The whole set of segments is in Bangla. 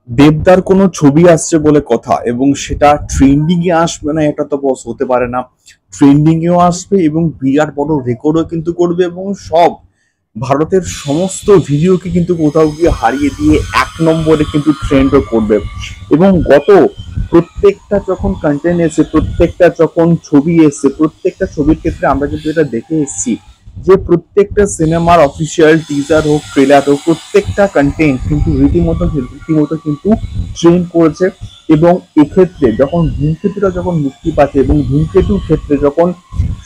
দেবদার কোনো ছবি আসছে বলে কথা এবং সেটা ট্রেন্ডিং এ আসবে না এটা তো বস হতে পারে না। ট্রেন্ডিং এও আসবে এবং বিরাট বড় রেকর্ডও কিন্তু করবে এবং সব ভারতের সমস্ত ভিডিওকে কিন্তু কোথাও গিয়ে হারিয়ে দিয়ে এক নম্বরে কিন্তু ট্রেন্ডও করবে। এবং প্রত্যেকটা যখন কন্টেন্ট এসে, প্রত্যেকটা যখন ছবি এসে, প্রত্যেকটা ছবির ক্ষেত্রে আমরা কিন্তু এটা দেখে এসেছি যে প্রত্যেকটা সিনেমার অফিসিয়াল টিজার হোক, ট্রেলার হোক, প্রত্যেকটা কন্টেন্ট কিন্তু রীতিমতো কিন্তু ট্রেন্ড করেছে। এবং এক্ষেত্রে যখন ধূমকেতুটা যখন মুক্তি পাচ্ছে এবং ধূমকেতুর ক্ষেত্রে যখন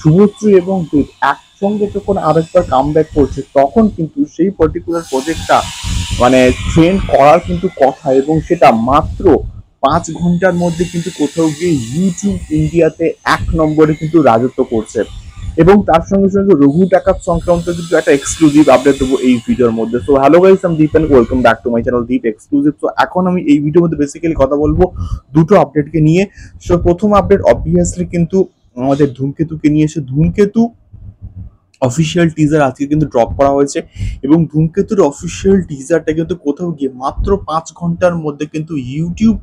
শুভশ্রী এবং দেব একসঙ্গে যখন আরেকবার কামব্যাক করছে, তখন কিন্তু সেই পার্টিকুলার প্রজেক্টটা মানে ট্রেন্ড করার কিন্তু কথা, এবং সেটা মাত্র 5 ঘন্টার মধ্যে কিন্তু কোথাও গিয়ে ইউটিউব ইন্ডিয়াতে এক নম্বরে কিন্তু রাজত্ব করছে। এবং তার সঙ্গে সঙ্গে রঘু ডাকাত সংক্রান্ত কিন্তু একটা এক্সক্লুসিভ আপডেট দেবো এই ভিডিওর মধ্যে। সো হ্যালো গাইস, আমি Deep and welcome back to my channel Deep exclusive. তো এখন আমি এই ভিডিওর মধ্যে বেসিক্যালি কথা বলবো দুটো আপডেটকে নিয়ে। সো প্রথম আপডেট অবভিয়াসলি কিন্তু আমাদের ধূমকেতুকে নিয়ে এসে, ধূমকেতু অফিসিয়াল টিজার আজকে কিন্তু ড্রপ করা হয়েছে এবং ধূমকেতুর অফিসিয়াল টিজারটা কিন্তু কোথাও গিয়ে মাত্র 5 ঘন্টার মধ্যে কিন্তু ইউটিউব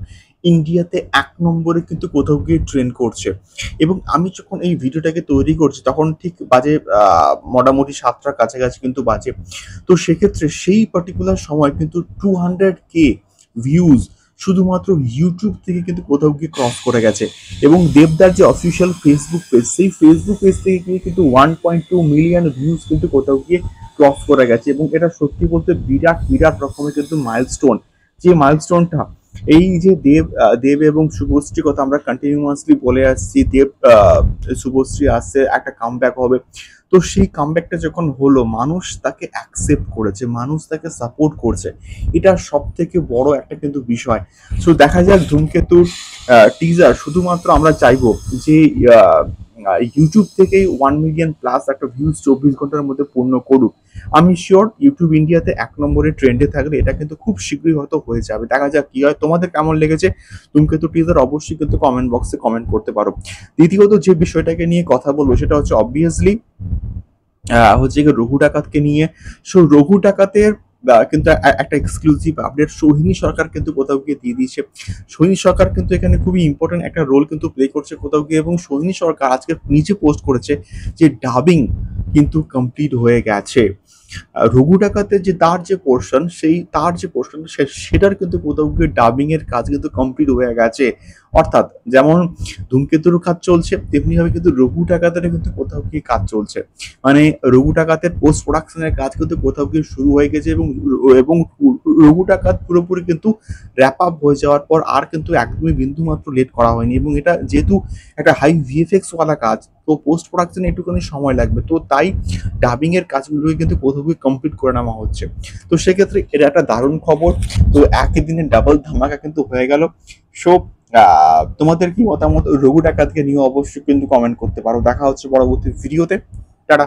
ইন্ডিয়াতে এক নম্বরে কিন্তু কোথাও গিয়ে ট্রেন্ড করছে। এবং আমি যখন এই ভিডিওটাকে তৈরি করছি তখন ঠিক বাজে মোটামুটি 7টার কাছাকাছি কিন্তু বাজে। তো সেক্ষেত্রে সেই পার্টিকুলার সময় কিন্তু 200K ভিউজ শুধুমাত্র ইউটিউব থেকে কিন্তু কোথাও গিয়ে ক্রস করে গেছে। এবং দেবদার যে অফিসিয়াল ফেসবুক পেজ, সেই ফেসবুক পেজ থেকে গিয়ে কিন্তু 1.2 মিলিয়ন ভিউজ কিন্তু কোথাও গিয়ে ক্রস করে গেছে। এবং এটা সত্যি বলতে বিরাট বিরাট রকমের কিন্তু মাইলস্টোন। যে মাইলস্টোনটা এই যে দেব এবং শুভশ্রী কথা আমরা কন্টিনিউয়াসলি বলে আসছি, দেব শুভশ্রী আসছে, একটা কামব্যাক হবে। তো সেই কামব্যাকটা যখন হলো, মানুষ তাকে অ্যাকসেপ্ট করেছে, মানুষ তাকে সাপোর্ট করছে, এটা সব থেকে বড় একটা কিন্তু বিষয়। সো দেখা যাক ধূমকেতুর টিজার শুধুমাত্র আমরা চাইবো যে ইউটিউব থেকেই 1 মিলিয়ন প্লাস একটা ভিউজ 24 ঘন্টার মধ্যে পূর্ণ করুক। আমি শিওর ইউটিউব ইন্ডিয়াতে এক নম্বরে ট্রেন্ডে থাকলে এটা কিন্তু খুব শীঘ্রই হয়তো হয়ে যাবে। দেখা যাক কি হয়। তোমাদের কেমন লেগেছে ধূমকেতু টিজার অবশ্যই কিন্তু কমেন্ট বক্সে কমেন্ট করতে পারো। দ্বিতীয়ত যে বিষয়টাকে নিয়ে কথা বলবো সেটা হচ্ছে অবভিয়াসলি হচ্ছে গিয়ে রঘু ডাকাতকে নিয়ে। সো রঘু ডাকাতের কিন্তু একটা এক্সক্লুসিভ আপডেট সোহিনী সরকার কিন্তু কোথাও গিয়ে দিয়ে দিয়েছে। সোহিনী সরকার কিন্তু এখানে খুবই ইম্পর্টেন্ট একটা রোল কিন্তু প্লে করছে কোথাও গিয়ে। এবং সোহিনী সরকার আজকে নিচে পোস্ট করেছে যে ডাবিং কিন্তু কমপ্লিট হয়ে গেছে। রঘু ডাকাতের যে তার যে পোর্শন সেটার কিন্তু কোথাও গিয়ে ডাবিং এর কাজ কিন্তু কমপ্লিট হয়ে গেছে। অর্থাৎ যেমন ধূমকেতুর কাজ চলছে, তেমনি ভাবে কিন্তু রঘু ডাকাতের কিন্তু কোথাও গিয়ে কাজ চলছে। মানে রঘু ডাকাতের পোস্ট প্রোডাকশনের কাজ কিন্তু কোথাও গিয়ে শুরু হয়ে গেছে। এবং রঘু ডাকাত পুরোপুরি কিন্তু র্যাপ আপ হয়ে যাওয়ার পর আর কিন্তু একদমই বিন্দু মাত্র লেট করা হয়নি। এবং এটা যেহেতু একটা হাই ভিএফএক্স ওয়ালা কাজ, তো পোস্ট প্রোডাকশনে একটুখানি সময় লাগবে, তো তাই ডাবিং এর কাজগুলোকে কিন্তু কোথাও গিয়ে কমপ্লিট করে নেওয়া হচ্ছে। তো সেক্ষেত্রে এটা একটা দারুণ খবর। তো একই দিনে ডাবল ধামাকা কিন্তু হয়ে গেল। সো তোমাদের কি মতামত রঘু ডাকাতকে নিয়ে অবশ্যই কিন্তু কমেন্ট করতে পারো। দেখা হচ্ছে পরবর্তী ভিডিওতে। টাটা।